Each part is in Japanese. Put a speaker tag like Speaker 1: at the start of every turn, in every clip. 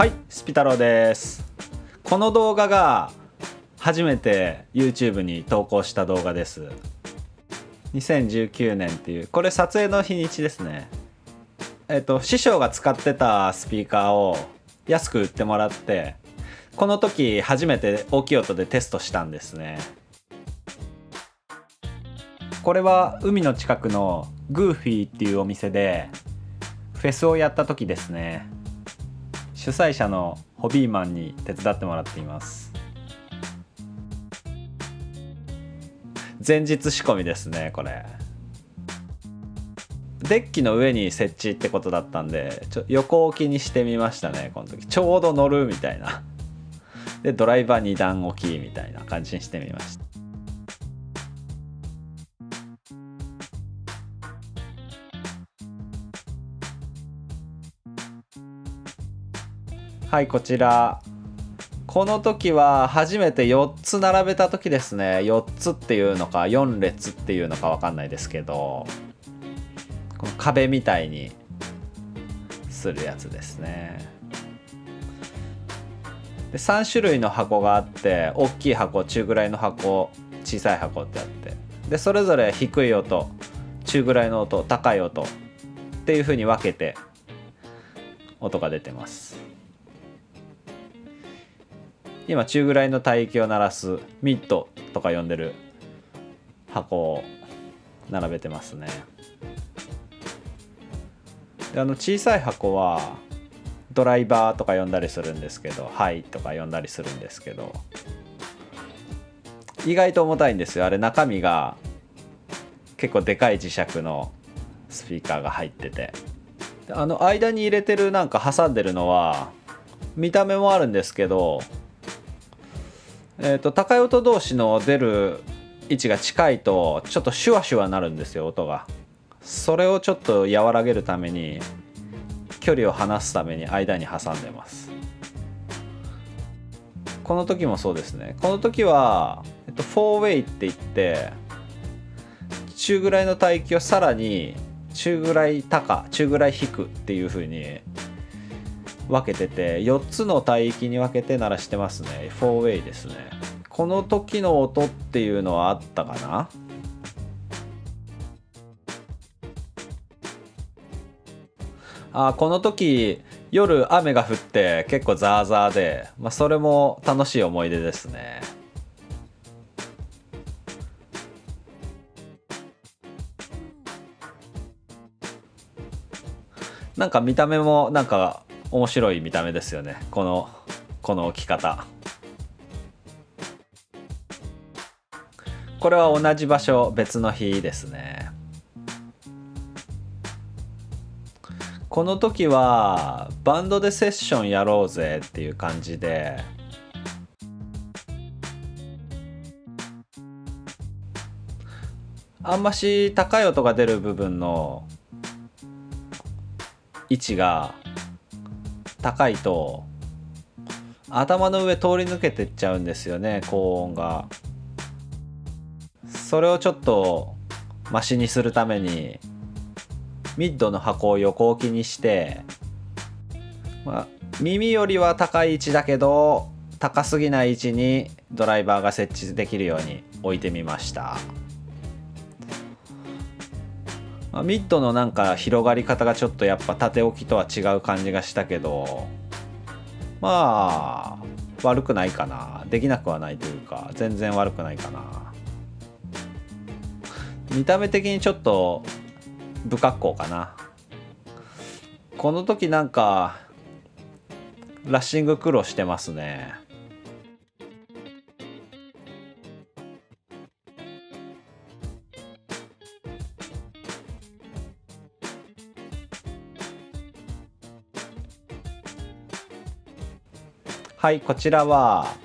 Speaker 1: はい、スピ太郎です。この動画が初めて YouTube に投稿した動画です。2019年っていう、これ撮影の日にちですね。師匠が使ってたスピーカーを安く売ってもらって、この時初めて大きい音でテストしたんですね。これは海の近くのグーフィーっていうお店でフェスをやった時ですね。主催者のホビーマンに手伝ってもらっています。前日仕込みですね。これデッキの上に設置ってことだったんで、横置きにしてみましたね。この時ちょうど乗るみたいなで、ドライバー2段置きみたいな感じにしてみました。はい、こちらこの時は初めて4つ並べた時ですね。4つっていうのか4列っていうのか分かんないですけど、この壁みたいにするやつですね。で3種類の箱があって、大きい箱、中ぐらいの箱、小さい箱ってあって、でそれぞれ低い音、中ぐらいの音、高い音っていう風に分けて音が出てます。今中ぐらいの帯域を鳴らすミッドとか呼んでる箱を並べてますね。で小さい箱はドライバーとか呼んだりするんですけど、ハイとか呼んだりするんですけど、意外と重たいんですよ。あれ中身が結構でかい磁石のスピーカーが入ってて、で間に入れてるなんか挟んでるのは見た目もあるんですけど、高い音同士の出る位置が近いとちょっとシュワシュワなるんですよ、音が。それをちょっと和らげるために、距離を離すために間に挟んでます。この時もそうですね。この時は、4way って言って、中ぐらいの帯域をさらに中ぐらい高、中ぐらい低っていう風に分けてて、4つの帯域に分けて鳴らしてますね。4way ですね。この時の音っていうのはあったかな。この時夜雨が降って結構ザーザーで、それも楽しい思い出ですね。なんか見た目もなんか面白い見た目ですよね。この置き方。これは同じ場所、別の日ですね。この時はバンドでセッションやろうぜっていう感じで、あんまし高い音が出る部分の位置が高いと頭の上通り抜けてっちゃうんですよね、高音が。それをちょっとマシにするためにミッドの箱を横置きにして、耳よりは高い位置だけど高すぎない位置にドライバーが設置できるように置いてみました。ミッドのなんか広がり方がちょっとやっぱ縦置きとは違う感じがしたけど、悪くないかな。できなくはないというか、全然悪くないかな。見た目的にちょっと不格好かな。この時なんかラッシング苦労してますね。はい、こちらは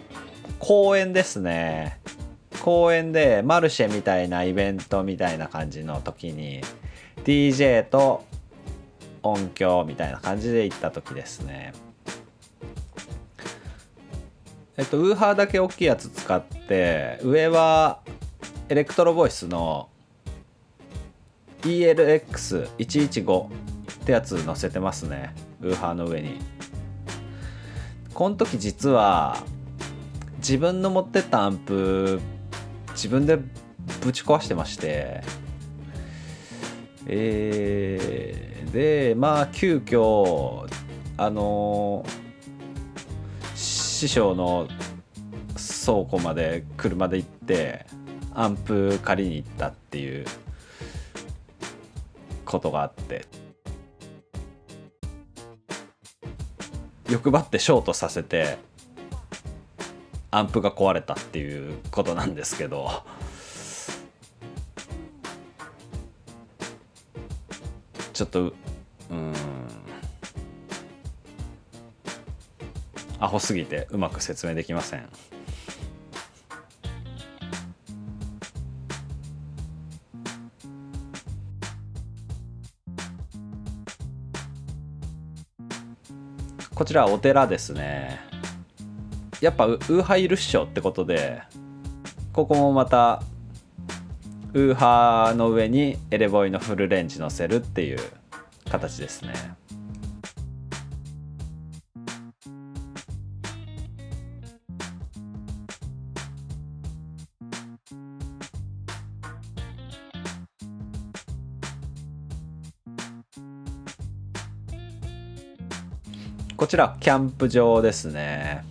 Speaker 1: 公園ですね。公園でマルシェみたいなイベントみたいな感じの時に DJ と音響みたいな感じで行った時ですね。ウーハーだけ大きいやつ使って、上はエレクトロボイスの ELX115 ってやつ乗せてますね、ウーハーの上に。この時実は自分の持ってったアンプ自分でぶち壊してまして、でまあ急遽師匠の倉庫まで車で行ってアンプ借りに行ったっていうことがあって、欲張ってショートさせてアンプが壊れたっていうことなんですけど、ちょっとアホすぎてうまく説明できません。こちらはお寺ですね。やっぱウーハーいるっしょってことで、ここもまたウーハーの上にエレボイのフルレンジ乗せるっていう形ですね。こちらキャンプ場ですね。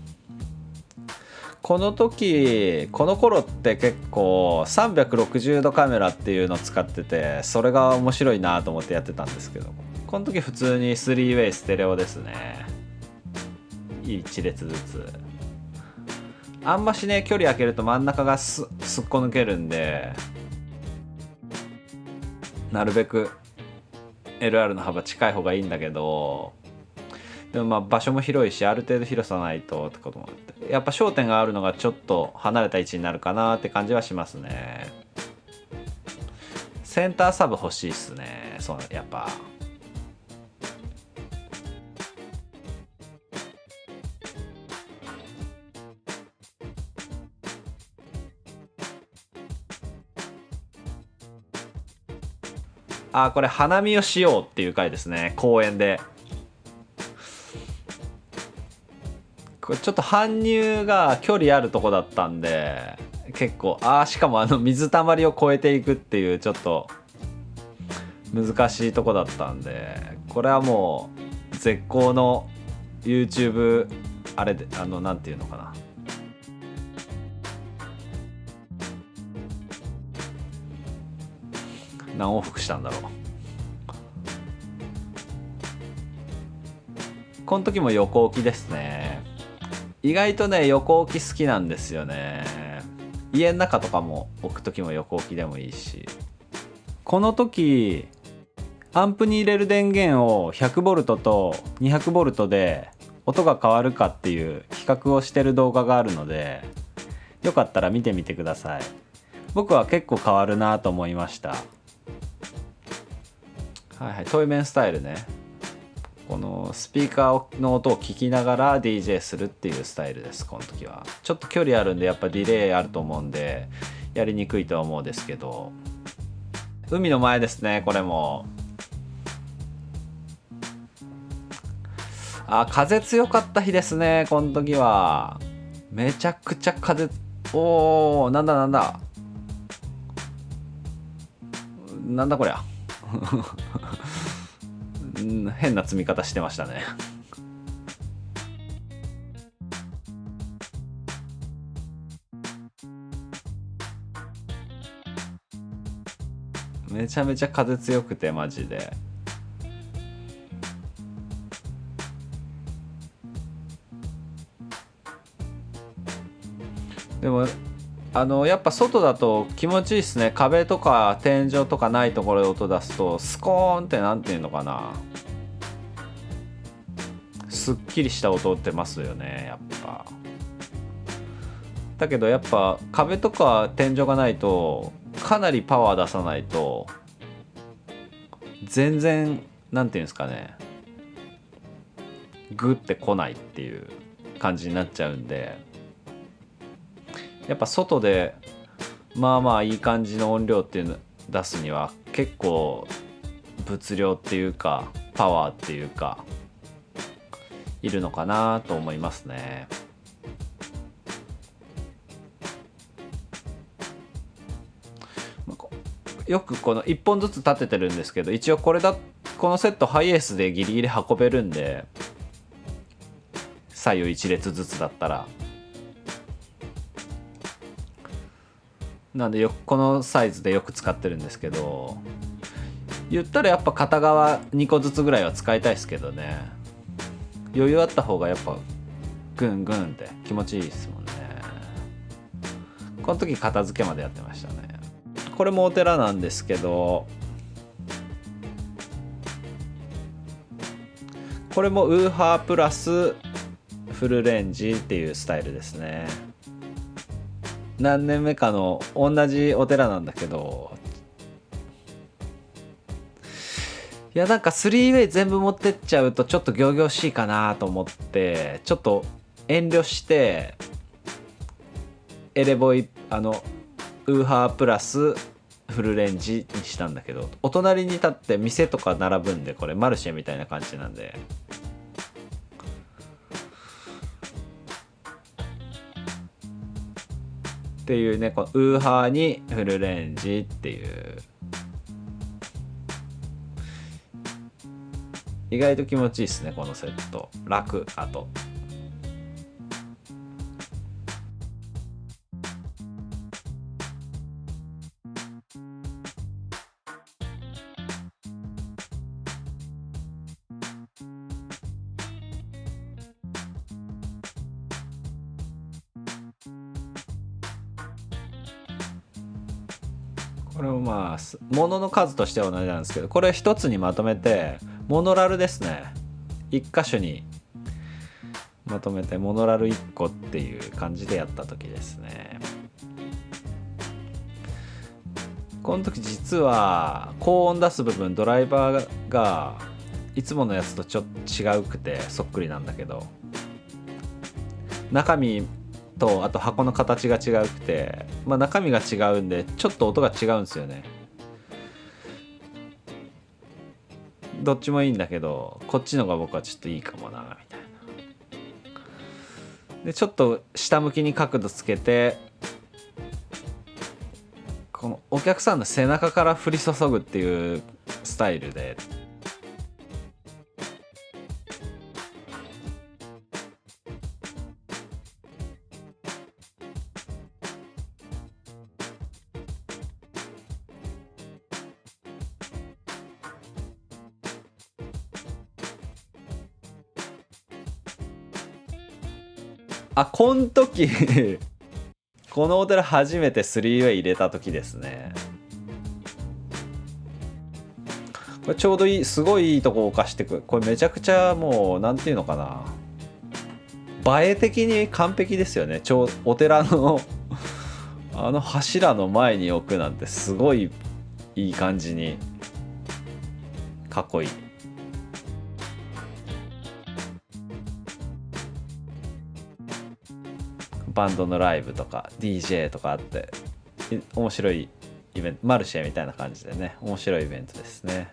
Speaker 1: この頃って結構360度カメラっていうのを使ってて、それが面白いなと思ってやってたんですけど、この時普通に 3way ステレオですね。1列ずつ。あんましね、距離開けると真ん中がすっこ抜けるんで、なるべく LR の幅近い方がいいんだけど、でもまあ場所も広いし、ある程度広さないとってこともあって、やっぱ焦点があるのがちょっと離れた位置になるかなって感じはしますね。センターサブ欲しいっすね。そう、やっぱこれ花見をしようっていう回ですね。公園でこれちょっと搬入が距離あるとこだったんで、結構しかも水たまりを越えていくっていうちょっと難しいとこだったんで、これはもう絶好の YouTube あれでなんていうのかな、何往復したんだろう。この時も横置きですね。意外とね、横置き好きなんですよね。家の中とかも置く時も横置きでもいいし。この時アンプに入れる電源を 100V と 200V で音が変わるかっていう比較をしてる動画があるので、よかったら見てみてください。僕は結構変わるなと思いました。はいはい、トイメンスタイルね。このスピーカーの音を聞きながら DJ するっていうスタイルです。この時はちょっと距離あるんで、やっぱディレイあると思うんでやりにくいとは思うんですけど、海の前ですね。これも風強かった日ですね。この時はめちゃくちゃ風、なんだこりゃ変な積み方してましたね。めちゃめちゃ風強くてマジで。でもやっぱ外だと気持ちいいっすね。壁とか天井とかないところで音出すとスコーンって、なんていうのかな、すっきりした音出ますよね、やっぱ。だけどやっぱ壁とか天井がないとかなりパワー出さないと全然、なんていうんですかね、グッてこないっていう感じになっちゃうんで、やっぱ外でまあまあいい感じの音量っていうの出すには結構物量っていうかパワーっていうかいるのかなと思いますね。よくこの1本ずつ立ててるんですけど、一応このセットハイエースでギリギリ運べるんで、左右1列ずつだったら。なんでこのサイズでよく使ってるんですけど、言ったらやっぱ片側2個ずつぐらいは使いたいですけどね。余裕あった方がやっぱグングンって気持ちいいですもんね。この時片付けまでやってましたね。これもお寺なんですけど、これもウーハープラスフルレンジっていうスタイルですね。何年目かの同じお寺なんだけど、いやなんか 3way 全部持ってっちゃうとちょっと仰々しいかなと思って、ちょっと遠慮してエレボイウーハープラスフルレンジにしたんだけど、お隣に立って店とか並ぶんで、これマルシェみたいな感じなんで、っていうね、このウーハーにフルレンジっていう、意外と気持ちいいですねこのセット。楽。あとこれもまあ物の数としては同じなんですけど、これ一つにまとめてモノラルですね。一箇所にまとめてモノラル1個っていう感じでやった時ですね。この時実は高音出す部分、ドライバーがいつものやつとちょっと違うくてそっくりなんだけど、中身とあと箱の形が違うくて、まあ、中身が違うんでちょっと音が違うんですよね。どっちもいいんだけど、こっちのが僕はちょっといいかもなみたいな。でちょっと下向きに角度つけて、このお客さんの背中から降り注ぐっていうスタイルで、こん時このお寺初めて 3way 入れた時ですね。これちょうどいい、すごいいいとこ置かしてく。これめちゃくちゃもうなんていうのかな、映え的に完璧ですよね。お寺の柱の前に置くなんてすごいいい感じにかっこいい。バンドのライブとか DJ とかあって面白いイベント、マルシェみたいな感じでね、面白いイベントですね。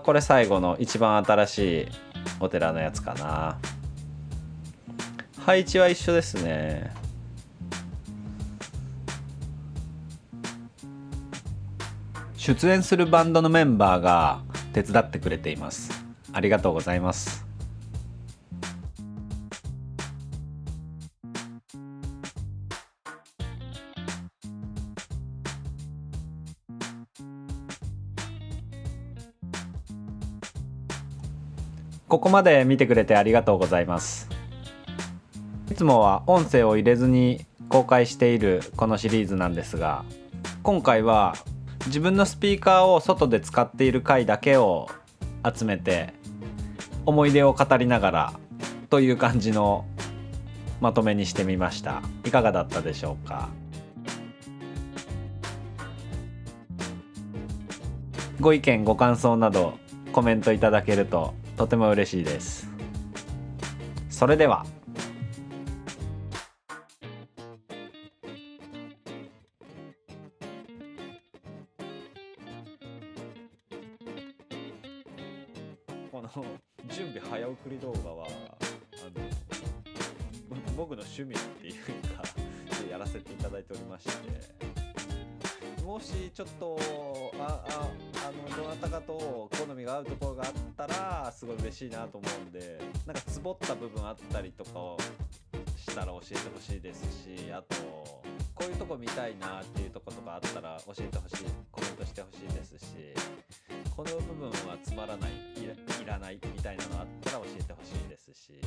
Speaker 1: これ最後の一番新しいお寺のやつかな。配置は一緒ですね。出演するバンドのメンバーが手伝ってくれています。ありがとうございます。ここまで見てくれてありがとうございます。いつもは音声を入れずに公開しているこのシリーズなんですが、今回は自分のスピーカーを外で使っている回だけを集めて思い出を語りながらという感じのまとめにしてみました。いかがだったでしょうか。ご意見ご感想などコメントいただけるととても嬉しいです。それでは。この準備早送り動画は僕の趣味っていうかやらせていただいておりまして、もしちょっとどなたかと好みが合うところがあったらすごい嬉しいなと思うんで、なんかツボった部分あったりとかをしたら教えてほしいですし、あとこういうとこ見たいなっていうとことかあったら教えてほしい、コメントしてほしいですし、この部分はつまらない、いらないみたいなのあったら教えてほしいですし。